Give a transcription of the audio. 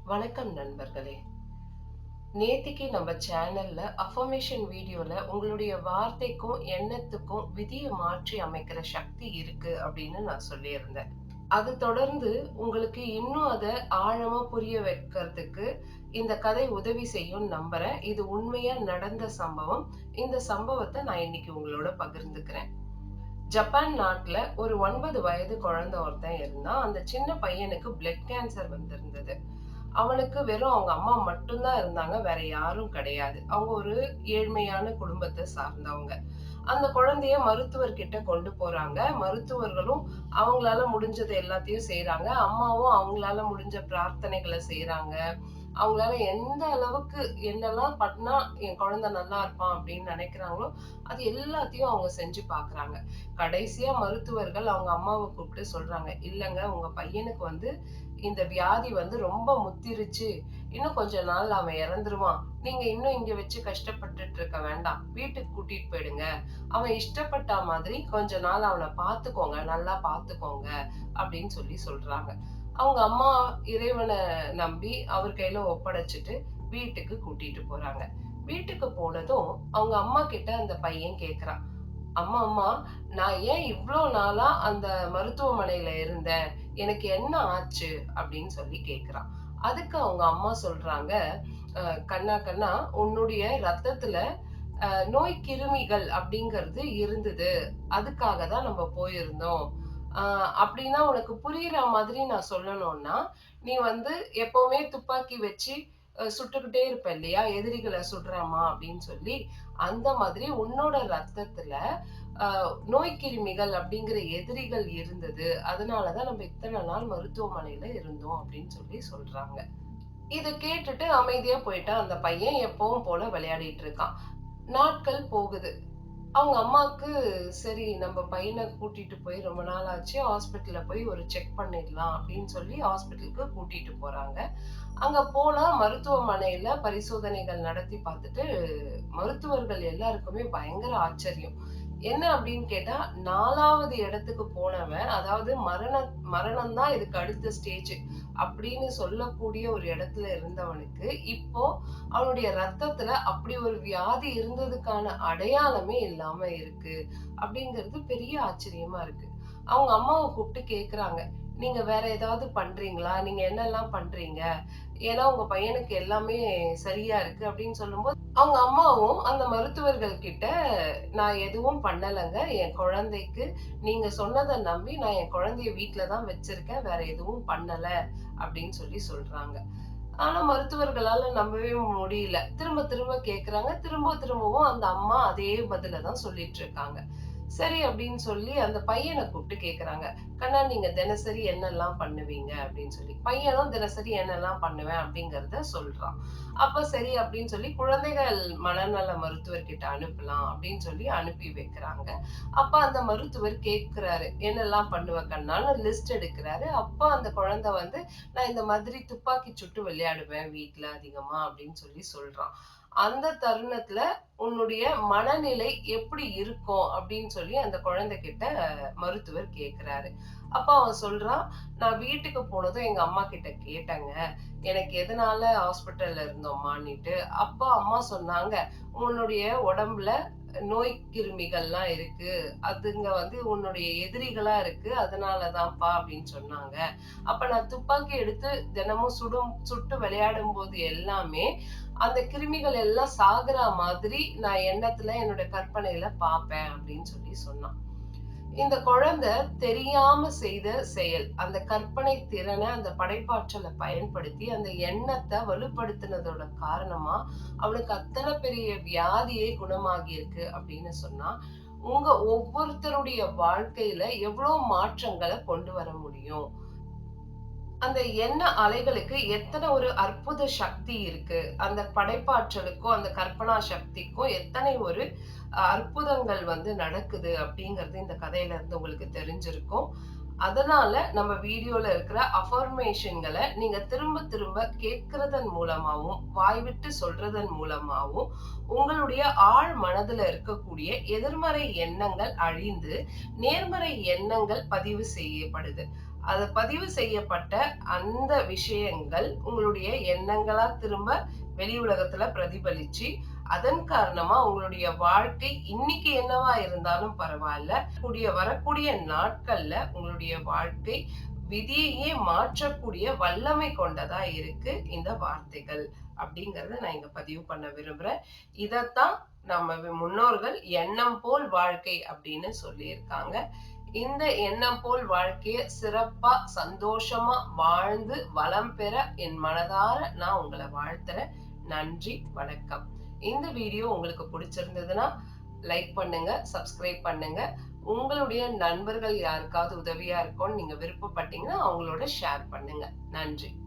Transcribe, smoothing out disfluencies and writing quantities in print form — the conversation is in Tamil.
வணக்கம் நண்பர்களே. நேத்திக்கு நம்ம சேனல்ல அஃபர்மேஷன் வீடியோல உங்களுடைய வார்த்தைக்கும் எண்ணத்துக்கும் விதியை மாற்றி அமைக்கிற சக்தி இருக்கு அப்படின்னு நான் சொல்லியிருந்தேன். அது தொடர்ந்து உங்களுக்கு இன்னும் அதை ஆழமா புரிய வைக்கிறதுக்கு இந்த கதை உதவி செய்யும் நம்புறேன். இது உண்மையா நடந்த சம்பவம். இந்த சம்பவத்தை நான் இன்னைக்கு உங்களோட பகிர்ந்துக்கிறேன். ஜப்பான் நாட்டுல ஒரு 9 வயது குழந்தை ஒருத்தன் இருந்தான். அந்த சின்ன பையனுக்கு பிளட் கேன்சர் வந்திருந்தது. அவனுக்கு வெறும் அவங்க அம்மா மட்டும்தான் இருந்தாங்க. வேற யாரும் கிடையாது. அவங்க ஒரு ஏழ்மையான குடும்பத்தை சார்ந்தவங்க. அந்த குழந்தைய மருத்துவர்கிட்ட கொண்டு போறாங்க. மருத்துவர்களும் அவங்களால முடிஞ்சது எல்லாத்தையும் செய்றாங்க. அம்மாவும் அவங்களால முடிஞ்ச பிரார்த்தனைகள செய்றாங்க. அவங்களால எந்த அளவுக்கு என்னெல்லாம் பண்ணா என் குழந்தை நல்லா இருப்பான் அப்படின்னு நினைக்கிறாங்களோ, அது எல்லாத்தையும் அவங்க செஞ்சு பார்க்குறாங்க. கடைசியா மருத்துவர்கள் அவங்க அம்மாவ கூப்பிட்டு சொல்றாங்க, "இல்லங்க உங்க பையனுக்கு வந்து இந்த வியாதி வந்து ரொம்ப முத்திருச்சு. இன்னும் கொஞ்ச நாள்ல அவன் இறந்துருவான். நீங்க இன்னும் இங்க வச்சு கஷ்டப்பட்டுட்டு இருக்க வேண்டாம். வீட்டுக்கு கூட்டிட்டு போயிடுங்க. அவன் இஷ்டப்பட்டா மாதிரி கொஞ்ச நாள் அவன பார்த்துக்கோங்க. நல்லா பார்த்துக்கோங்க." அப்படின்னு சொல்லி சொல்றாங்க. அவங்க அம்மா இறைவன நம்பி அவர் கையில ஒப்படைச்சுட்டு வீட்டுக்கு கூட்டிட்டு போறாங்க. வீட்டுக்கு போனதும் அவங்க அம்மா கிட்ட அந்த பையன் கேக்குறான். அம்மா, அம்மா, நான் ஏன் இவ்ளோ நாளா அந்த மருத்துவமனையில இருந்தேன்? எனக்கு என்ன ஆச்சு? அப்படின்னு சொல்லி கேட்கிறான். அதுக்கு அவங்க அம்மா சொல்றாங்க, கண்ணா கண்ணா, உன்னுடைய ரத்தத்துல நோய் கிருமிகள் அப்படிங்கிறது இருந்தது. அதுக்காக தான் நம்ம போயிருந்தோம். அ அப்படின்னா உனக்கு புரியிற மாதிரி நான் சொல்லணும்னா, நீ வந்து எப்பவுமே துப்பாக்கி வச்சு சுட்டுக்கிட்டே இருப்ப இல்லையா? எதிரிகள சுடுறேம்மா அப்படின்னு சொல்லி, அந்த மாதிரி உன்னோட ரத்தத்துல அ நோய் கிருமிகள் அப்படிங்கிற எதிரிகள் இருந்தது. அதனால தான் நம்ம இத்தன நாள் மருத்துவமனையில இருந்தோம் அப்படின்னு சொல்லி சொல்றாங்க. இத கேட்டுட்டு அமைதியா போயிட்டான் அந்த பையன். எப்பவும் போல விளையாடிட்டு இருக்கான். நாட்கள் போகுது. அவங்க அம்மாக்கு சரி நம்ம பையன கூட்டிட்டு போய் ரொம்ப நாள் ஆச்சு. ஹாஸ்பிட்டல்ல போய் ஒரு செக் பண்ணிடலாம் அப்படின்னு சொல்லி ஹாஸ்பிட்டலுக்கு கூட்டிட்டு போறாங்க. அங்க போனா மருத்துவமனையில பரிசோதனைகள் நடத்தி பார்த்துட்டு, மருத்துவர்கள் எல்லாருக்குமே பயங்கர ஆச்சரியம். என்ன அப்படின்னு கேட்டா, 4வது இடத்துக்கு போனவன், அதாவது மரணம் தான் இதுக்கு அடுத்த ஸ்டேஜ் அப்படின்னு சொல்லக்கூடிய ஒரு இடத்துல இருந்தவனுக்கு, இப்போ அவனுடைய ரத்தத்துல அப்படி ஒரு வியாதி இருந்ததுக்கான அடையாளமே இல்லாம இருக்கு. அப்படிங்கிறது பெரிய ஆச்சரியமா இருக்கு. அவங்க அம்மாவ கூப்பிட்டு கேக்குறாங்க. நீங்க வேற ஏதாவது பண்றீங்களா? நீங்க என்னெல்லாம் பண்றீங்க? ஏன்னா உங்க பையனுக்கு எல்லாமே சரியா இருக்கு அப்படின்னு சொல்லும்போது, அவங்க அம்மாவும் அந்த மருத்துவர்கள் கிட்ட நான் எதுவும் பண்ணலங்க. என் குழந்தைக்கு நீங்க சொன்னத நம்பி நான் என் குழந்தைய வீட்ல தான் வச்சிருக்கேன். வேற எதுவும் பண்ணல அப்படின்னு சொல்லி சொல்றாங்க. ஆனா மருத்துவர்களால நம்பவே முடியல. திரும்ப திரும்ப கேட்குறாங்க. திரும்பவும் அந்த அம்மா அதே பதில தான் சொல்லிட்டு இருக்காங்க. சரி அப்படின்னு சொல்லி அந்த பையன கூப்பிட்டு கேட்குறாங்க. "கண்ணா நீங்க தினசரி என்னெல்லாம் பண்ணுவீங்க?" அப்படின்னு சொல்லி. பையனும் தினசரி என்னெல்லாம் பண்ணுவேன் அப்படிங்கிறத சொல்றான். அப்ப சரி அப்படின்னு சொல்லி குழந்தைகள் மனநல மருத்துவர்கிட்ட அனுப்பலாம் அப்படின்னு சொல்லி அனுப்பி வைக்கிறாங்க. அப்ப அந்த மருத்துவர் கேட்கிறாரு, "என்னெல்லாம் பண்ணுவ கண்ணான்னு?" லிஸ்ட் எடுக்குறாரு. அப்ப அந்த குழந்தை வந்து நான் இந்த மாதிரி துப்பாக்கி சுட்டு விளையாடுவேன் வீட்ல அதிகமா அப்படின்னு சொல்லி சொல்றான். அந்த தருணத்துல உன்னுடைய மனநிலை எப்படி இருக்கும் அப்படின்னு சொல்லி அந்த குழந்தைகிட்ட மருத்துவர் கேட்கிறாரு. அப்ப அவன் சொல்றான், நான் வீட்டுக்கு போனதும் எங்க அம்மா கிட்ட கேட்டேங்க. எனக்கு எதனால ஹாஸ்பிட்டல்ல இருந்தோம்மான்னிட்டு. அப்ப அம்மா சொன்னாங்க, உன்னுடைய உடம்புல நோய் கிருமிகள்லாம் இருக்கு. அதுங்க வந்து உன்னுடைய எதிரிகளா இருக்கு. அதனாலதான்ப்பா அப்படின்னு சொன்னாங்க. அப்ப நான் துப்பாக்கி எடுத்து தினமும் சுட்டு விளையாடும்போது எல்லாமே, அந்த கிருமிகள் எல்லாம் சாகுற மாதிரி நான் எண்ணத்துல என்னோட கற்பனையில பார்ப்பேன் அப்படின்னு சொல்லி சொன்னான். இந்த குழந்தை தெரியாம செய்த செயல். அந்த கற்பனை திறன, அந்த படைப்பாற்றல பயன்படுத்தி, அந்த எண்ணத்த வலுப்படுத்தினதோட காரணமா, அவனுக்கு அத்தன பெரிய வியாதியே குணமாகியிருக்கு அப்படின்னு சொன்னா, உங்க ஒவ்வொருத்தருடைய வாழ்க்கையில எவ்ளோ மாற்றங்கள கொண்டு வர முடியும்? அந்த எண்ண அலைகளுக்கு எத்தன ஒரு அற்புத சக்தி இருக்கு. அந்த படைப்பாற்றலுக்கும், அந்த கற்பனா சக்திக்கும் எத்தனை ஒரு அற்புதங்கள் வந்து நடக்குது அப்படிங்கிறது இந்த கதையில இருந்து உங்களுக்கு தெரிஞ்சிருக்கும். அதனால நம்ம வீடியோல இருக்கிற அஃபர்மேஷன்கள நீங்க திரும்ப திரும்ப கேட்கிறதன் மூலமாவும், வாய்விட்டு சொல்றதன் மூலமாவும், உங்களுடைய ஆழ் மனதுல இருக்கக்கூடிய எதிர்மறை எண்ணங்கள் அழிந்து, நேர்மறை எண்ணங்கள் பதிவு செய்யப்படுது. அது பதிவு செய்யப்பட்ட அந்த விஷயங்கள் உங்களுடைய எண்ணங்களா திரும்ப வெளி உலகத்துல பிரதிபலிச்சு அதன் காரணமா உங்களுடைய வாழ்க்கை இன்னைக்கு என்னவா இருந்தாலும் பரவாயில்ல, வரக்கூடிய நாட்கள்ல உங்களுடைய வாழ்க்கை விதியையே மாற்றக்கூடிய வல்லமை கொண்டதா இருக்கு இந்த வார்த்தைகள் அப்படிங்கறத நான் இங்க பதிவு பண்ண விரும்புறேன். இதத்தான் நம்ம முன்னோர்கள் எண்ணம் போல் வாழ்க்கை அப்படின்னு சொல்லியிருக்காங்க. இந்த எண்ணம் போல் வாழ்க்கைய சிறப்பா சந்தோஷமா வாழ்ந்து வளம் பெற என் மனதார நான் உங்களை வாழ்த்துறேன். நன்றி, வணக்கம். இந்த வீடியோ உங்களுக்கு பிடிச்சிருந்ததுன்னா லைக் பண்ணுங்க, சப்ஸ்கிரைப் பண்ணுங்க. உங்களுடைய நண்பர்கள் யாருக்காவது உதவியா இருக்கும்னு நீங்க விருப்பப்பட்டீங்கன்னா அவங்களோட ஷேர் பண்ணுங்க. நன்றி.